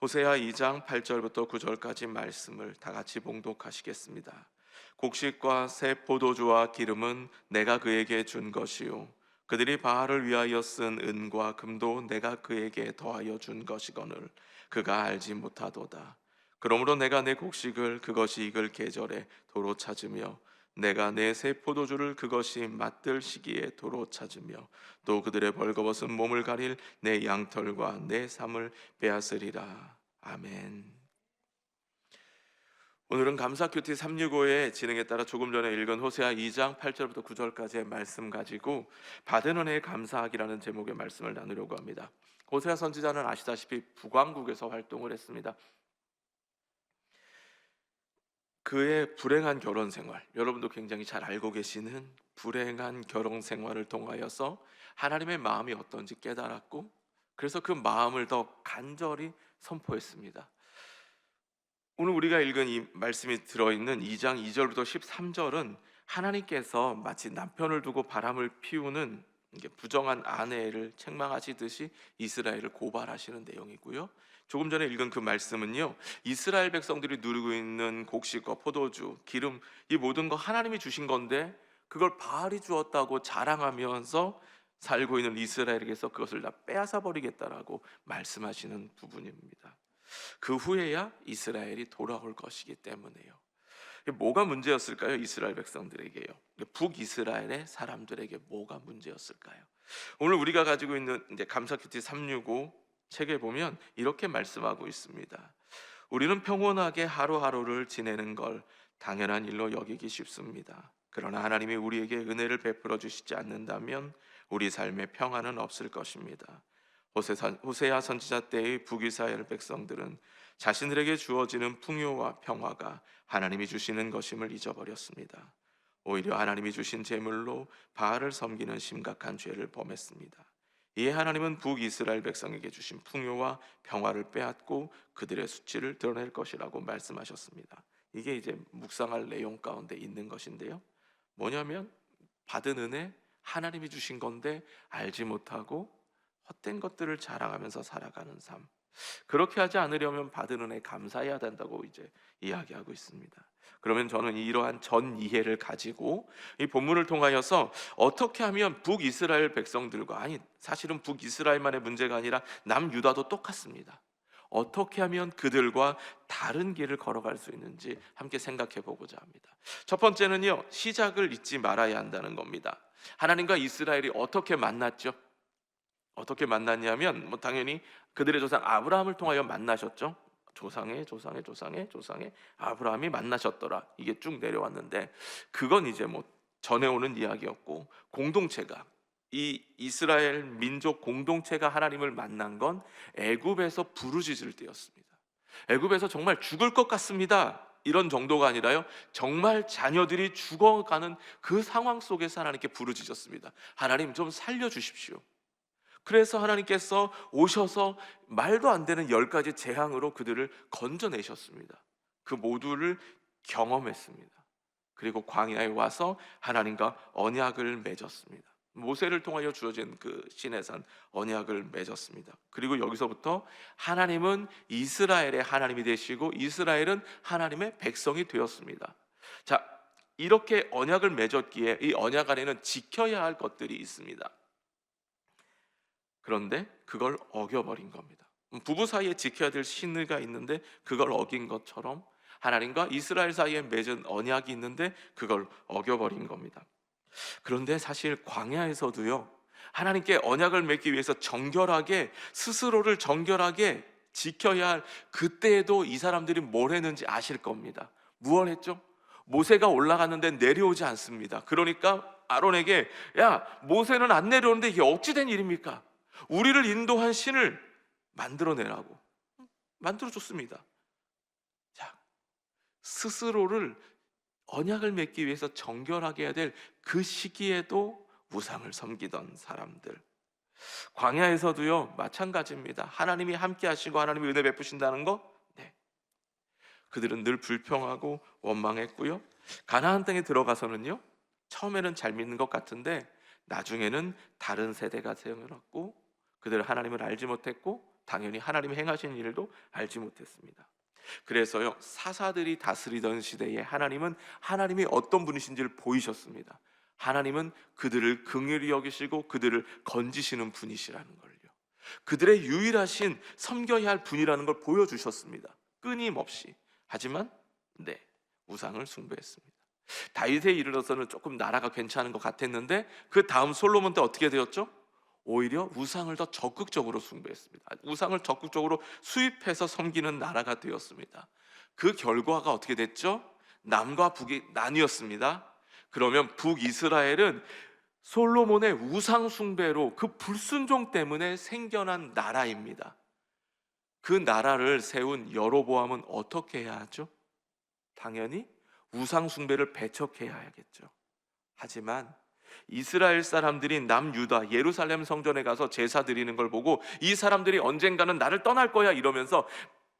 호세아 2장 8절부터 9절까지 말씀을 다 같이 봉독하시겠습니다. 곡식과 새 포도주와 기름은 내가 그에게 준 것이요 그들이 바알을 위하여 쓴 은과 금도 내가 그에게 더하여 준 것이거늘 그가 알지 못하도다. 그러므로 내가 내 곡식을 그것이 익을 계절에 도로 찾으며 내가 내 새 포도주를 그것이 맛들 시기에 도로 찾으며 또 그들의 벌거벗은 몸을 가릴 내 양털과 내 삶을 빼앗으리라. 아멘. 오늘은 감사 큐티 365의 진행에 따라 조금 전에 읽은 호세아 2장 8절부터 9절까지의 말씀 가지고 받은 은혜에 감사하기라는 제목의 말씀을 나누려고 합니다. 호세아 선지자는 아시다시피 북왕국에서 활동을 했습니다. 그의 불행한 결혼 생활, 여러분도 굉장히 잘 알고 계시는 불행한 결혼 생활을 통하여서 하나님의 마음이 어떤지 깨달았고, 그래서 그 마음을 더 간절히 선포했습니다. 오늘 우리가 읽은 이 말씀이 들어있는 2장 2절부터 13절은 하나님께서 마치 남편을 두고 바람을 피우는 부정한 아내를 책망하시듯이 이스라엘을 고발하시는 내용이고요. 조금 전에 읽은 그 말씀은요, 이스라엘 백성들이 누리고 있는 곡식과 포도주, 기름, 이 모든 거 하나님이 주신 건데 그걸 바알이 주었다고 자랑하면서 살고 있는 이스라엘에게서 그것을 다 빼앗아 버리겠다라고 말씀하시는 부분입니다. 그 후에야 이스라엘이 돌아올 것이기 때문에요. 뭐가 문제였을까요? 이스라엘 백성들에게요. 북이스라엘의 사람들에게 뭐가 문제였을까요? 오늘 우리가 가지고 있는 감사 큐티 365 책에 보면 이렇게 말씀하고 있습니다. 우리는 평온하게 하루하루를 지내는 걸 당연한 일로 여기기 쉽습니다. 그러나 하나님이 우리에게 은혜를 베풀어 주시지 않는다면 우리 삶에 평안은 없을 것입니다. 호세아 선지자 때의 북이스라엘 백성들은 자신들에게 주어지는 풍요와 평화가 하나님이 주시는 것임을 잊어버렸습니다. 오히려 하나님이 주신 제물로 바알을 섬기는 심각한 죄를 범했습니다. 이에 하나님은 북이스라엘 백성에게 주신 풍요와 평화를 빼앗고 그들의 수치를 드러낼 것이라고 말씀하셨습니다. 이게 이제 묵상할 내용 가운데 있는 것인데요. 뭐냐면 받은 은혜, 하나님이 주신 건데 알지 못하고 헛된 것들을 자랑하면서 살아가는 삶. 그렇게 하지 않으려면 받은 은혜 감사해야 된다고 이제 이야기하고 있습니다. 그러면 저는 이러한 전 이해를 가지고 이 본문을 통하여서 어떻게 하면 북이스라엘 백성들과, 아니 사실은 북이스라엘만의 문제가 아니라 남유다도 똑같습니다. 어떻게 하면 그들과 다른 길을 걸어갈 수 있는지 함께 생각해 보고자 합니다. 첫 번째는요, 시작을 잊지 말아야 한다는 겁니다. 하나님과 이스라엘이 어떻게 만났죠? 어떻게 만났냐면 당연히 그들의 조상 아브라함을 통하여 만나셨죠. 조상의 아브라함이 만나셨더라. 이게 쭉 내려왔는데 그건 이제 전해오는 이야기였고, 공동체가, 이 이스라엘 민족 공동체가 하나님을 만난 건 애굽에서 부르짖을 때였습니다. 애굽에서 정말 죽을 것 같습니다, 이런 정도가 아니라요, 정말 자녀들이 죽어가는 그 상황 속에서 하나님께 부르짖었습니다. 하나님 좀 살려주십시오. 그래서 하나님께서 오셔서 말도 안 되는 10가지 재앙으로 그들을 건져내셨습니다. 그 모두를 경험했습니다. 그리고 광야에 와서 하나님과 언약을 맺었습니다. 모세를 통하여 주어진 그 시내산 언약을 맺었습니다. 그리고 여기서부터 하나님은 이스라엘의 하나님이 되시고 이스라엘은 하나님의 백성이 되었습니다. 자, 이렇게 언약을 맺었기에 이 언약 안에는 지켜야 할 것들이 있습니다. 그런데 그걸 어겨버린 겁니다. 부부 사이에 지켜야 될 신의가 있는데 그걸 어긴 것처럼 하나님과 이스라엘 사이에 맺은 언약이 있는데 그걸 어겨버린 겁니다. 그런데 사실 광야에서도요, 하나님께 언약을 맺기 위해서 스스로를 정결하게 지켜야 할 그때에도 이 사람들이 뭘 했는지 아실 겁니다. 무엇 했죠? 모세가 올라갔는데 내려오지 않습니다. 그러니까 아론에게, 야, 모세는 안 내려오는데 이게 어찌된 일입니까? 우리를 인도한 신을 만들어내라고 만들어줬습니다. 자, 스스로를 언약을 맺기 위해서 정결하게 해야 될 그 시기에도 우상을 섬기던 사람들, 광야에서도요 마찬가지입니다. 하나님이 함께 하시고 하나님이 은혜 베푸신다는 거, 네, 그들은 늘 불평하고 원망했고요. 가나안 땅에 들어가서는요, 처음에는 잘 믿는 것 같은데 나중에는 다른 세대가 세워놨고 그들은 하나님을 알지 못했고 당연히 하나님이 행하신 일도 알지 못했습니다. 그래서요, 사사들이 다스리던 시대에 하나님은 하나님이 어떤 분이신지를 보이셨습니다. 하나님은 그들을 긍휼히 여기시고 그들을 건지시는 분이시라는 걸요, 그들의 유일하신 섬겨야 할 분이라는 걸 보여주셨습니다. 끊임없이. 하지만 네, 우상을 숭배했습니다. 다윗에 이르러서는 조금 나라가 괜찮은 것 같았는데 그 다음 솔로몬 때 어떻게 되었죠? 오히려 우상을 더 적극적으로 숭배했습니다. 우상을 적극적으로 수입해서 섬기는 나라가 되었습니다. 그 결과가 어떻게 됐죠? 남과 북이 나뉘었습니다. 그러면 북이스라엘은 솔로몬의 우상 숭배로 그 불순종 때문에 생겨난 나라입니다. 그 나라를 세운 여로보암은 어떻게 해야 하죠? 당연히 우상 숭배를 배척해야겠죠. 하지만 이스라엘 사람들이 남유다 예루살렘 성전에 가서 제사 드리는 걸 보고 이 사람들이 언젠가는 나를 떠날 거야 이러면서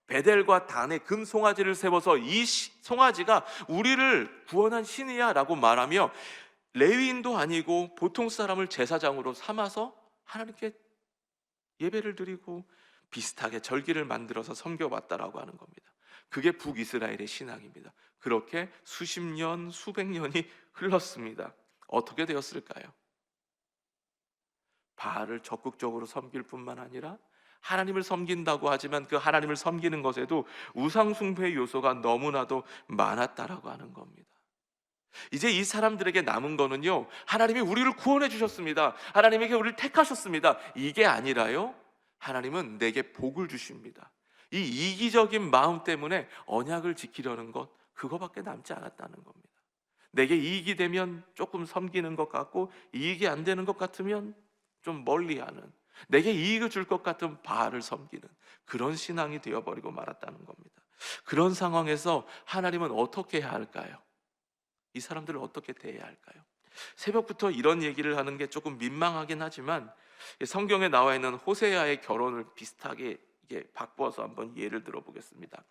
베델과 단에 금 송아지를 세워서 이 송아지가 우리를 구원한 신이야 라고 말하며 레위인도 아니고 보통 사람을 제사장으로 삼아서 하나님께 예배를 드리고 비슷하게 절기를 만들어서 섬겨왔다라고 하는 겁니다. 그게 북이스라엘의 신앙입니다. 그렇게 수십 년, 수백 년이 흘렀습니다. 어떻게 되었을까요? 바알을 적극적으로 섬길 뿐만 아니라 하나님을 섬긴다고 하지만 그 하나님을 섬기는 것에도 우상숭배의 요소가 너무나도 많았다라고 하는 겁니다. 이제 이 사람들에게 남은 거는요, 하나님이 우리를 구원해 주셨습니다. 하나님에게 우리를 택하셨습니다. 이게 아니라요, 하나님은 내게 복을 주십니다. 이 이기적인 마음 때문에 언약을 지키려는 것, 그거밖에 남지 않았다는 겁니다. 내게 이익이 되면 조금 섬기는 것 같고 이익이 안 되는 것 같으면 좀 멀리하는, 내게 이익을 줄 것 같은 바알을 섬기는 그런 신앙이 되어버리고 말았다는 겁니다. 그런 상황에서 하나님은 어떻게 해야 할까요? 이 사람들을 어떻게 대해야 할까요? 새벽부터 이런 얘기를 하는 게 조금 민망하긴 하지만 성경에 나와 있는 호세아의 결혼을 비슷하게 이게 바꾸어서 한번 예를 들어보겠습니다.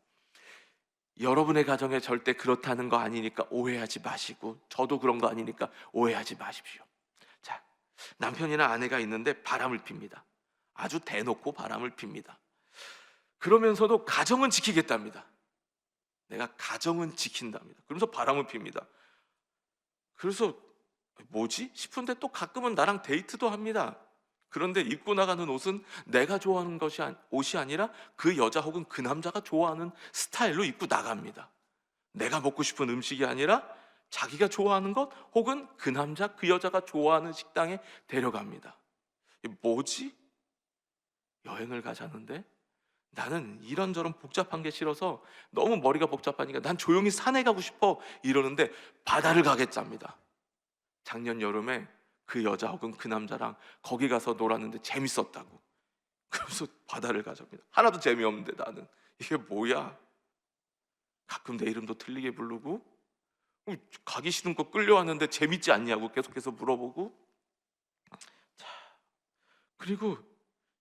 여러분의 가정에 절대 그렇다는 거 아니니까 오해하지 마시고, 저도 그런 거 아니니까 오해하지 마십시오. 자, 남편이나 아내가 있는데 바람을 핍니다. 아주 대놓고 바람을 핍니다. 그러면서도 가정은 지키겠답니다. 내가 가정은 지킨답니다. 그러면서 바람을 핍니다. 그래서 뭐지? 싶은데 또 가끔은 나랑 데이트도 합니다. 그런데 입고 나가는 옷은 내가 좋아하는 옷이 아니라 그 여자 혹은 그 남자가 좋아하는 스타일로 입고 나갑니다. 내가 먹고 싶은 음식이 아니라 자기가 좋아하는 것 혹은 그 남자 그 여자가 좋아하는 식당에 데려갑니다. 뭐지? 여행을 가자는데 나는 이런저런 복잡한 게 싫어서, 너무 머리가 복잡하니까 난 조용히 산에 가고 싶어 이러는데 바다를 가겠답니다. 작년 여름에 그 여자 혹은 그 남자랑 거기 가서 놀았는데 재밌었다고. 그래서 바다를 가자입니다. 하나도 재미없는데 나는 이게 뭐야? 가끔 내 이름도 틀리게 부르고, 가기 싫은 거 끌려왔는데 재밌지 않냐고 계속해서 물어보고. 자, 그리고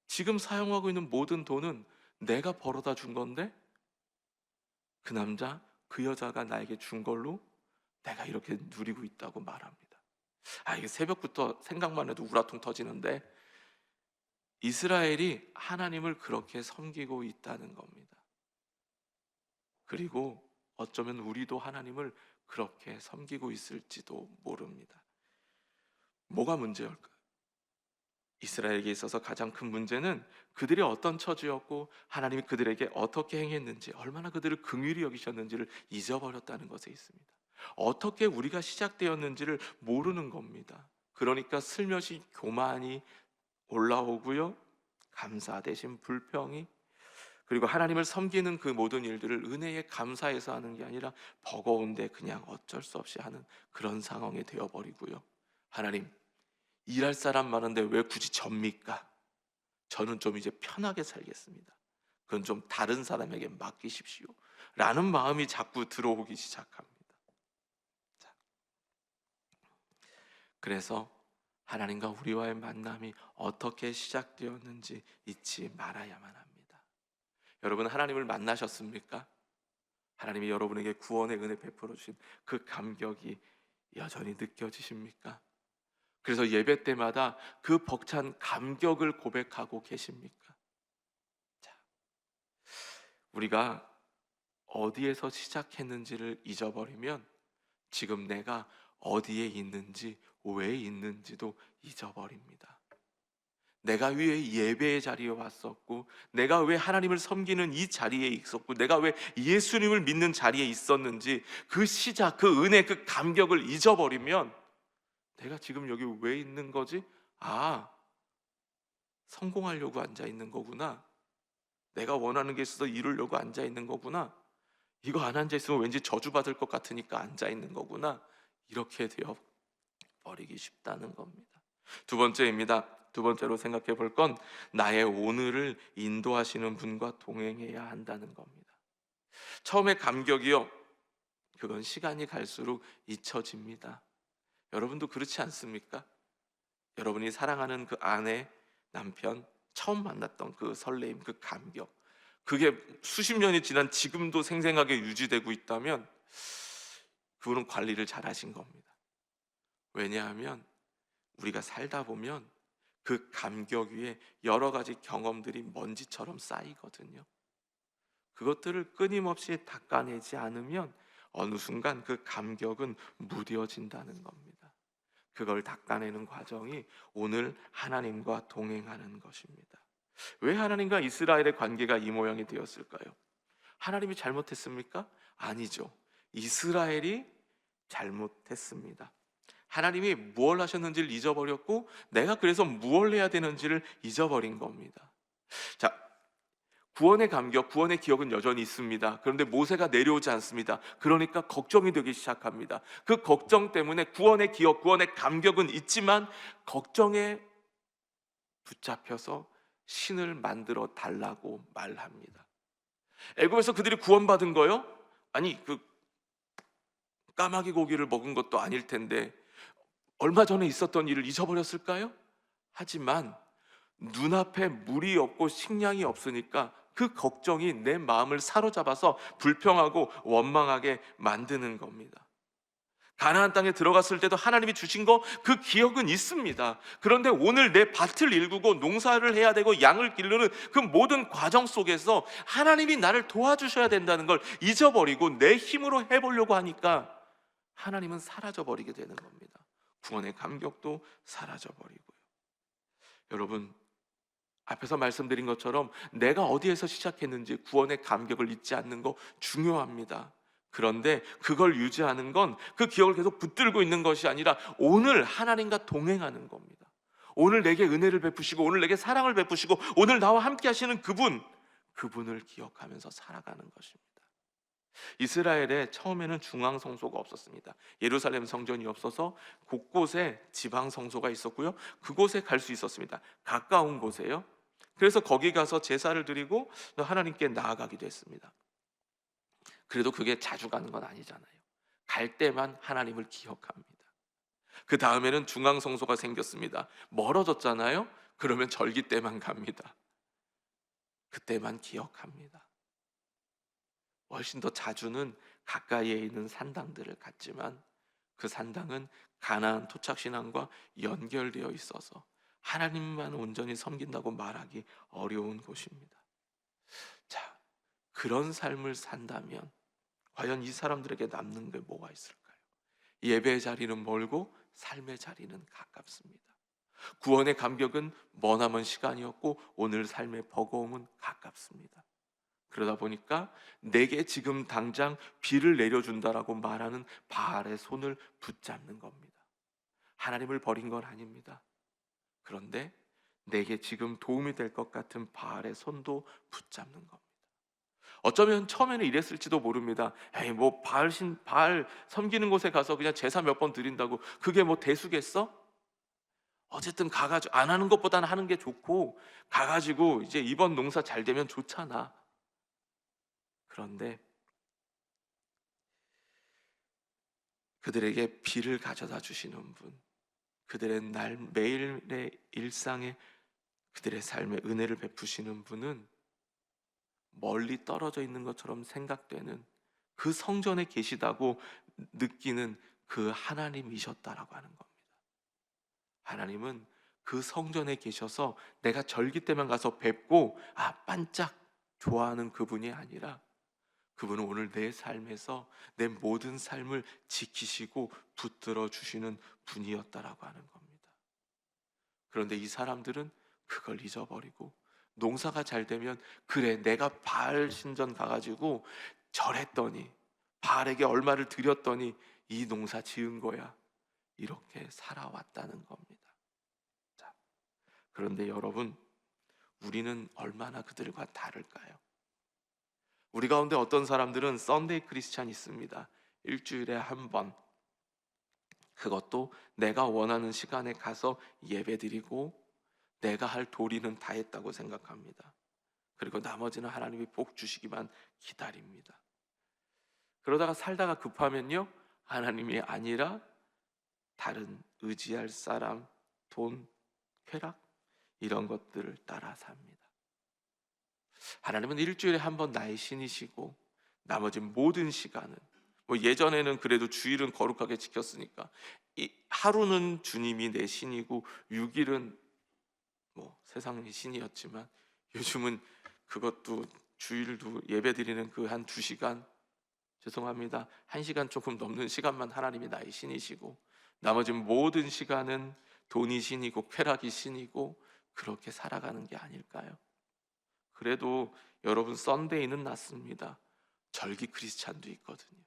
지금 사용하고 있는 모든 돈은 내가 벌어다 준 건데 그 남자, 그 여자가 나에게 준 걸로 내가 이렇게 누리고 있다고 말합니다. 이게 새벽부터 생각만 해도 우라통 터지는데 이스라엘이 하나님을 그렇게 섬기고 있다는 겁니다. 그리고 어쩌면 우리도 하나님을 그렇게 섬기고 있을지도 모릅니다. 뭐가 문제일까요? 이스라엘에게 있어서 가장 큰 문제는 그들이 어떤 처지였고 하나님이 그들에게 어떻게 행했는지, 얼마나 그들을 긍휼히 여기셨는지를 잊어버렸다는 것에 있습니다. 어떻게 우리가 시작되었는지를 모르는 겁니다. 그러니까 슬며시 교만이 올라오고요, 감사 대신 불평이, 그리고 하나님을 섬기는 그 모든 일들을 은혜에 감사해서 하는 게 아니라 버거운데 그냥 어쩔 수 없이 하는 그런 상황이 되어버리고요, 하나님, 일할 사람 많은데 왜 굳이 접니까? 저는 좀 이제 편하게 살겠습니다. 그건 좀 다른 사람에게 맡기십시오 라는 마음이 자꾸 들어오기 시작합니다. 자, 그래서 하나님과 우리와의 만남이 어떻게 시작되었는지 잊지 말아야만 합니다. 여러분, 하나님을 만나셨습니까? 하나님이 여러분에게 구원의 은혜 베풀어 주신 그 감격이 여전히 느껴지십니까? 그래서 예배 때마다 그 벅찬 감격을 고백하고 계십니까? 우리가 어디에서 시작했는지를 잊어버리면 지금 내가 어디에 있는지, 왜 있는지도 잊어버립니다. 내가 왜 예배의 자리에 왔었고, 내가 왜 하나님을 섬기는 이 자리에 있었고, 내가 왜 예수님을 믿는 자리에 있었는지, 그 시작, 그 은혜, 그 감격을 잊어버리면 내가 지금 여기 왜 있는 거지? 아, 성공하려고 앉아 있는 거구나. 내가 원하는 게 있어서 이루려고 앉아 있는 거구나. 이거 안 앉아 있으면 왠지 저주받을 것 같으니까 앉아 있는 거구나. 이렇게 되어 버리기 쉽다는 겁니다. 두 번째입니다. 두 번째로 생각해 볼 건 나의 오늘을 인도하시는 분과 동행해야 한다는 겁니다. 처음에 감격이요, 그건 시간이 갈수록 잊혀집니다. 여러분도 그렇지 않습니까? 여러분이 사랑하는 그 아내, 남편, 처음 만났던 그 설레임, 그 감격, 그게 수십 년이 지난 지금도 생생하게 유지되고 있다면 그분은 관리를 잘 하신 겁니다. 왜냐하면 우리가 살다 보면 그 감격 위에 여러 가지 경험들이 먼지처럼 쌓이거든요. 그것들을 끊임없이 닦아내지 않으면 어느 순간 그 감격은 무뎌진다는 겁니다. 그걸 닦아내는 과정이 오늘 하나님과 동행하는 것입니다. 왜 하나님과 이스라엘의 관계가 이 모양이 되었을까요? 하나님이 잘못했습니까? 아니죠. 이스라엘이 잘못했습니다. 하나님이 무엇 하셨는지를 잊어버렸고 내가 그래서 무엇 해야 되는지를 잊어버린 겁니다. 자, 구원의 감격, 구원의 기억은 여전히 있습니다. 그런데 모세가 내려오지 않습니다. 그러니까 걱정이 되기 시작합니다. 그 걱정 때문에 구원의 기억, 구원의 감격은 있지만 걱정에 붙잡혀서 신을 만들어 달라고 말합니다. 애굽에서 그들이 구원받은 거요? 아니, 그 까마귀 고기를 먹은 것도 아닐 텐데 얼마 전에 있었던 일을 잊어버렸을까요? 하지만 눈앞에 물이 없고 식량이 없으니까 그 걱정이 내 마음을 사로잡아서 불평하고 원망하게 만드는 겁니다. 가나안 땅에 들어갔을 때도 하나님이 주신 거 그 기억은 있습니다. 그런데 오늘 내 밭을 일구고 농사를 해야 되고 양을 기르는 그 모든 과정 속에서 하나님이 나를 도와주셔야 된다는 걸 잊어버리고 내 힘으로 해보려고 하니까 하나님은 사라져버리게 되는 겁니다. 구원의 감격도 사라져버리고요. 여러분, 앞에서 말씀드린 것처럼 내가 어디에서 시작했는지 구원의 감격을 잊지 않는 거 중요합니다. 그런데 그걸 유지하는 건 그 기억을 계속 붙들고 있는 것이 아니라 오늘 하나님과 동행하는 겁니다. 오늘 내게 은혜를 베푸시고 오늘 내게 사랑을 베푸시고 오늘 나와 함께 하시는 그분을 기억하면서 살아가는 것입니다. 이스라엘에 처음에는 중앙 성소가 없었습니다. 예루살렘 성전이 없어서 곳곳에 지방 성소가 있었고요. 그곳에 갈 수 있었습니다. 가까운 곳에요. 그래서 거기 가서 제사를 드리고 하나님께 나아가기도 했습니다. 그래도 그게 자주 가는 건 아니잖아요. 갈 때만 하나님을 기억합니다. 그 다음에는 중앙 성소가 생겼습니다. 멀어졌잖아요. 그러면 절기 때만 갑니다. 그때만 기억합니다. 훨씬 더 자주는 가까이에 있는 산당들을 갔지만 그 산당은 가나안 토착신앙과 연결되어 있어서 하나님만 온전히 섬긴다고 말하기 어려운 곳입니다. 자, 그런 삶을 산다면 과연 이 사람들에게 남는 게 뭐가 있을까요? 예배의 자리는 멀고 삶의 자리는 가깝습니다. 구원의 감격은 머나먼 시간이었고 오늘 삶의 버거움은 가깝습니다. 그러다 보니까 내게 지금 당장 비를 내려준다라고 말하는 바알의 손을 붙잡는 겁니다. 하나님을 버린 건 아닙니다. 그런데 내게 지금 도움이 될 것 같은 바알의 손도 붙잡는 겁니다. 어쩌면 처음에는 이랬을지도 모릅니다. 에이, 뭐 바알 섬기는 곳에 가서 그냥 제사 몇 번 드린다고 그게 뭐 대수겠어? 어쨌든 가가지고 안 하는 것보다는 하는 게 좋고 가가지고 이제 이번 농사 잘 되면 좋잖아. 그런데 그들에게 비를 가져다 주시는 분, 그들의 매일의 일상에 그들의 삶에 은혜를 베푸시는 분은 멀리 떨어져 있는 것처럼 생각되는 그 성전에 계시다고 느끼는 그 하나님이셨다라고 하는 겁니다. 하나님은 그 성전에 계셔서 내가 절기 때만 가서 뵙고 반짝 좋아하는 그분이 아니라 그분은 오늘 내 삶에서 내 모든 삶을 지키시고 붙들어 주시는 분이었다라고 하는 겁니다. 그런데 이 사람들은 그걸 잊어버리고 농사가 잘 되면, 그래 내가 바알 신전 가가지고 절했더니 바알에게 얼마를 드렸더니 이 농사 지은 거야, 이렇게 살아왔다는 겁니다. 자, 그런데 여러분, 우리는 얼마나 그들과 다를까요? 우리 가운데 어떤 사람들은 썬데이 크리스찬이 있습니다. 일주일에 한 번, 그것도 내가 원하는 시간에 가서 예배드리고 내가 할 도리는 다 했다고 생각합니다. 그리고 나머지는 하나님이 복 주시기만 기다립니다. 그러다가 살다가 급하면요, 하나님이 아니라 다른 의지할 사람, 돈, 쾌락, 이런 것들을 따라 삽니다. 하나님은 일주일에 한 번 나의 신이시고 나머지 모든 시간은, 예전에는 그래도 주일은 거룩하게 지켰으니까 이 하루는 주님이 내 신이고 6일은 세상의 신이었지만, 요즘은 그것도 주일도 예배드리는 그 한 2시간, 죄송합니다, 1시간 조금 넘는 시간만 하나님이 나의 신이시고 나머지 모든 시간은 돈이 신이고 쾌락이 신이고, 그렇게 살아가는 게 아닐까요? 그래도 여러분, 썬데이는 낫습니다. 절기 크리스찬도 있거든요.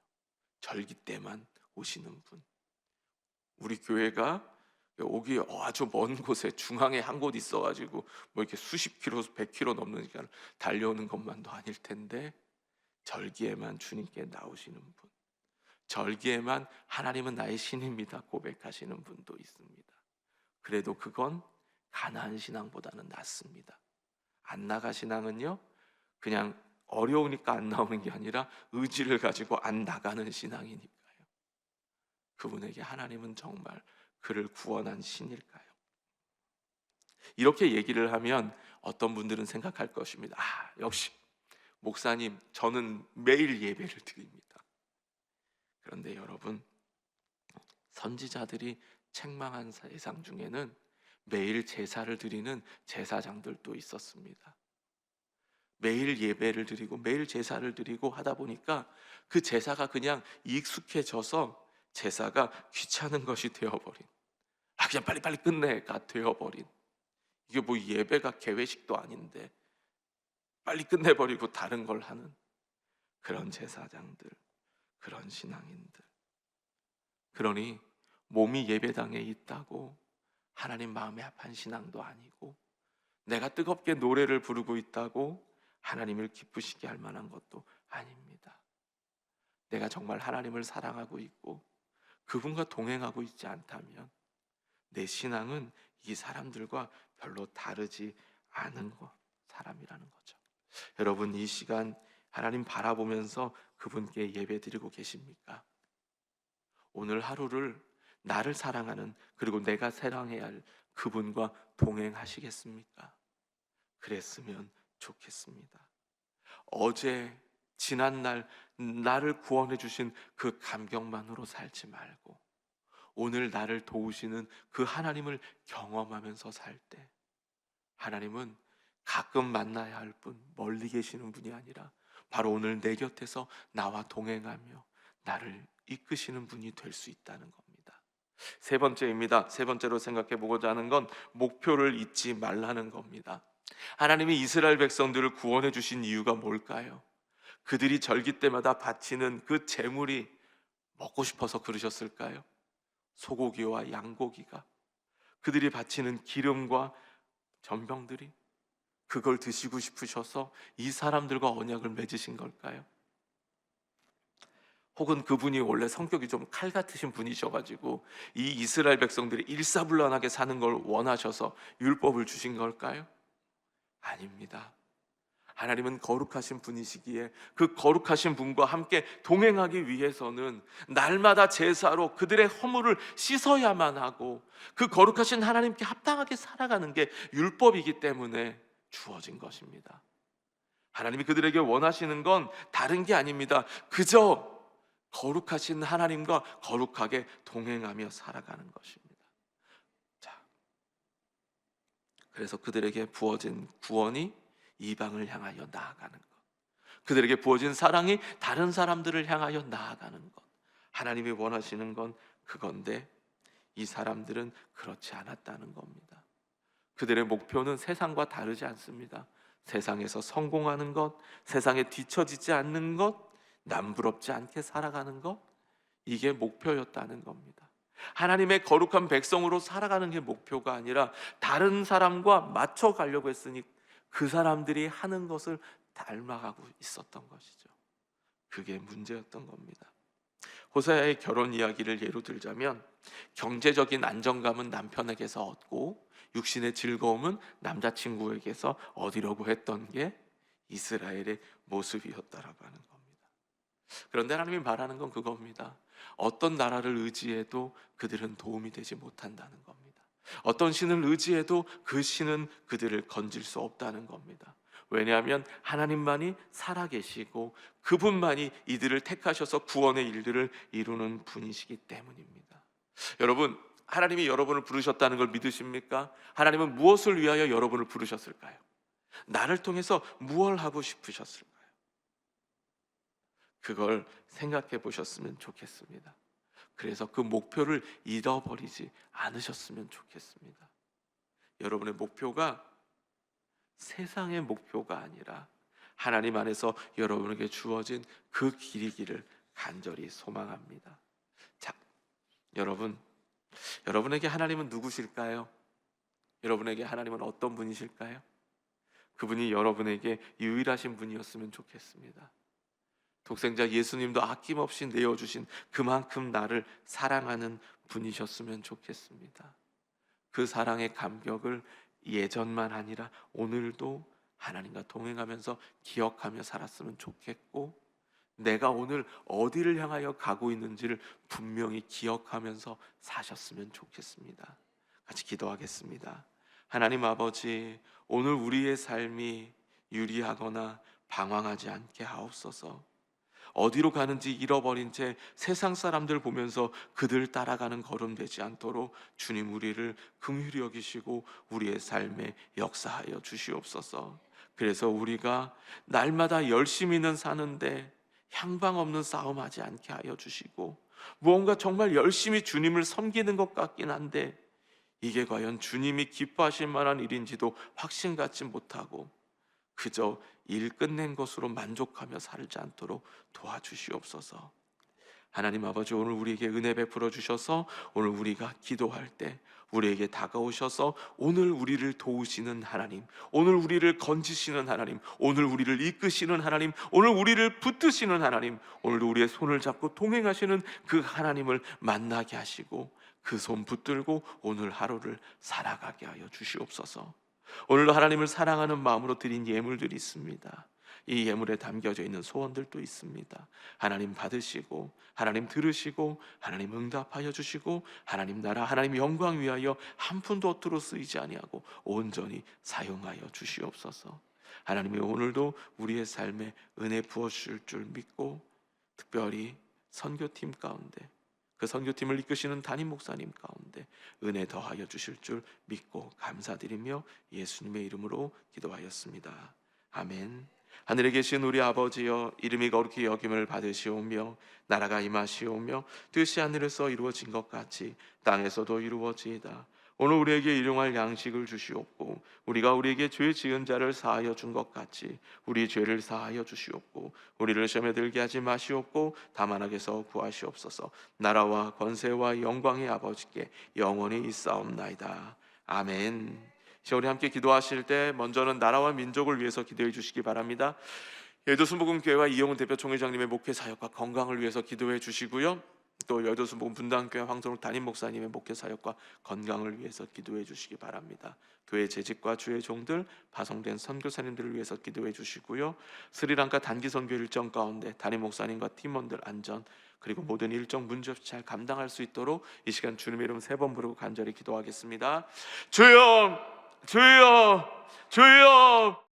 절기 때만 오시는 분. 우리 교회가 오기 아주 먼 곳에 중앙에 한 곳 있어가지고 이렇게 수십 킬로, 100킬로 넘는 시간을 달려오는 것만도 아닐 텐데, 절기에만 주님께 나오시는 분, 절기에만 하나님은 나의 신입니다 고백하시는 분도 있습니다. 그래도 그건 가나안 신앙보다는 낫습니다. 안나가 신앙은요, 그냥 어려우니까 안 나오는 게 아니라 의지를 가지고 안 나가는 신앙이니까요. 그분에게 하나님은 정말 그를 구원한 신일까요? 이렇게 얘기를 하면 어떤 분들은 생각할 것입니다. 역시 목사님, 저는 매일 예배를 드립니다. 그런데 여러분, 선지자들이 책망한 세상 중에는 매일 제사를 드리는 제사장들도 있었습니다. 매일 예배를 드리고 매일 제사를 드리고 하다 보니까 그 제사가 그냥 익숙해져서 제사가 귀찮은 것이 되어버린, 그냥 빨리빨리 끝내가 되어버린, 이게 예배가 개회식도 아닌데 빨리 끝내버리고 다른 걸 하는 그런 제사장들, 그런 신앙인들. 그러니 몸이 예배당에 있다고 하나님 마음에 합한 신앙도 아니고, 내가 뜨겁게 노래를 부르고 있다고 하나님을 기쁘시게 할 만한 것도 아닙니다. 내가 정말 하나님을 사랑하고 있고 그분과 동행하고 있지 않다면 내 신앙은 이 사람들과 별로 다르지 않은 사람이라는 거죠. 여러분, 이 시간 하나님 바라보면서 그분께 예배드리고 계십니까? 오늘 하루를 나를 사랑하는, 그리고 내가 사랑해야 할 그분과 동행하시겠습니까? 그랬으면 좋겠습니다. 어제 지난날 나를 구원해 주신 그 감격만으로 살지 말고 오늘 나를 도우시는 그 하나님을 경험하면서 살 때, 하나님은 가끔 만나야 할 분, 멀리 계시는 분이 아니라 바로 오늘 내 곁에서 나와 동행하며 나를 이끄시는 분이 될 수 있다는 겁니다. 세 번째입니다. 세 번째로 생각해 보고자 하는 건 목표를 잊지 말라는 겁니다. 하나님이 이스라엘 백성들을 구원해 주신 이유가 뭘까요? 그들이 절기 때마다 바치는 그 제물이 먹고 싶어서 그러셨을까요? 소고기와 양고기가, 그들이 바치는 기름과 전병들이 그걸 드시고 싶으셔서 이 사람들과 언약을 맺으신 걸까요? 혹은 그분이 원래 성격이 좀 칼 같으신 분이셔가지고 이 이스라엘 백성들이 일사불란하게 사는 걸 원하셔서 율법을 주신 걸까요? 아닙니다. 하나님은 거룩하신 분이시기에 그 거룩하신 분과 함께 동행하기 위해서는 날마다 제사로 그들의 허물을 씻어야만 하고, 그 거룩하신 하나님께 합당하게 살아가는 게 율법이기 때문에 주어진 것입니다. 하나님이 그들에게 원하시는 건 다른 게 아닙니다. 그저 거룩하신 하나님과 거룩하게 동행하며 살아가는 것입니다. 자, 그래서 그들에게 부어진 구원이 이방을 향하여 나아가는 것, 그들에게 부어진 사랑이 다른 사람들을 향하여 나아가는 것, 하나님이 원하시는 건 그건데 이 사람들은 그렇지 않았다는 겁니다. 그들의 목표는 세상과 다르지 않습니다. 세상에서 성공하는 것, 세상에 뒤처지지 않는 것, 남부럽지 않게 살아가는 것, 이게 목표였다는 겁니다. 하나님의 거룩한 백성으로 살아가는 게 목표가 아니라 다른 사람과 맞춰 가려고 했으니 그 사람들이 하는 것을 닮아가고 있었던 것이죠. 그게 문제였던 겁니다. 호세아의 결혼 이야기를 예로 들자면 경제적인 안정감은 남편에게서 얻고 육신의 즐거움은 남자친구에게서 얻으려고 했던 게 이스라엘의 모습이었다라고 하는 겁니다. 그런데 하나님이 말하는 건 그겁니다. 어떤 나라를 의지해도 그들은 도움이 되지 못한다는 겁니다. 어떤 신을 의지해도 그 신은 그들을 건질 수 없다는 겁니다. 왜냐하면 하나님만이 살아계시고 그분만이 이들을 택하셔서 구원의 일들을 이루는 분이시기 때문입니다. 여러분, 하나님이 여러분을 부르셨다는 걸 믿으십니까? 하나님은 무엇을 위하여 여러분을 부르셨을까요? 나를 통해서 무엇을 하고 싶으셨을까요? 그걸 생각해 보셨으면 좋겠습니다. 그래서 그 목표를 잃어버리지 않으셨으면 좋겠습니다. 여러분의 목표가 세상의 목표가 아니라 하나님 안에서 여러분에게 주어진 그 길이기를 간절히 소망합니다. 자, 여러분에게 하나님은 누구실까요? 여러분에게 하나님은 어떤 분이실까요? 그분이 여러분에게 유일하신 분이었으면 좋겠습니다. 독생자 예수님도 아낌없이 내어주신 그만큼 나를 사랑하는 분이셨으면 좋겠습니다. 그 사랑의 감격을 예전만 아니라 오늘도 하나님과 동행하면서 기억하며 살았으면 좋겠고, 내가 오늘 어디를 향하여 가고 있는지를 분명히 기억하면서 사셨으면 좋겠습니다. 같이 기도하겠습니다. 하나님 아버지, 오늘 우리의 삶이 유리하거나 방황하지 않게 하옵소서. 어디로 가는지 잃어버린 채 세상 사람들 보면서 그들 따라가는 걸음 되지 않도록 주님 우리를 긍휼히 여기시고 우리의 삶에 역사하여 주시옵소서. 그래서 우리가 날마다 열심히는 사는데 향방 없는 싸움하지 않게 하여 주시고, 무언가 정말 열심히 주님을 섬기는 것 같긴 한데 이게 과연 주님이 기뻐하실 만한 일인지도 확신 갖지 못하고 그저 일 끝낸 것으로 만족하며 살지 않도록 도와주시옵소서. 하나님 아버지, 오늘 우리에게 은혜 베풀어 주셔서 오늘 우리가 기도할 때 우리에게 다가오셔서 오늘 우리를 도우시는 하나님, 오늘 우리를 건지시는 하나님, 오늘 우리를 이끄시는 하나님, 오늘 우리를 붙드시는 하나님, 오늘도 우리의 손을 잡고 동행하시는 그 하나님을 만나게 하시고 그 손 붙들고 오늘 하루를 살아가게 하여 주시옵소서. 오늘도 하나님을 사랑하는 마음으로 드린 예물들이 있습니다. 이 예물에 담겨져 있는 소원들도 있습니다. 하나님 받으시고 하나님 들으시고 하나님 응답하여 주시고 하나님 나라 하나님 영광 위하여 한 푼도 허투루 쓰이지 아니하고 온전히 사용하여 주시옵소서. 하나님이 오늘도 우리의 삶에 은혜 부어주실 줄 믿고, 특별히 선교팀 가운데 그 선교팀을 이끄시는 담임 목사님 가운데 은혜 더하여 주실 줄 믿고 감사드리며 예수님의 이름으로 기도하였습니다. 아멘. 하늘에 계신 우리 아버지여, 이름이 거룩히 여김을 받으시오며 나라가 임하시오며 뜻이 하늘에서 이루어진 것 같이 땅에서도 이루어지이다. 오늘 우리에게 일용할 양식을 주시옵고 우리가 우리에게 죄 지은 자를 사하여 준 것 같이 우리 죄를 사하여 주시옵고 우리를 시험에 들게 하지 마시옵고 다만 악에서 구하시옵소서. 나라와 권세와 영광의 아버지께 영원히 있사옵나이다. 아멘. 이제 우리 함께 기도하실 때 먼저는 나라와 민족을 위해서 기도해 주시기 바랍니다. 여의도순복음교회와 이영훈 대표 총회장님의 목회 사역과 건강을 위해서 기도해 주시고요. 또 여의도순복음 분당교회 황선욱 담임 목사님의 목회 사역과 건강을 위해서 기도해 주시기 바랍니다. 교회 재직과 주의 종들, 파송된 선교사님들을 위해서 기도해 주시고요. 스리랑카 단기 선교 일정 가운데 담임 목사님과 팀원들 안전 그리고 모든 일정 문제없이 잘 감당할 수 있도록 이 시간 주님의 이름 3번 부르고 간절히 기도하겠습니다. 주여, 주여, 주여.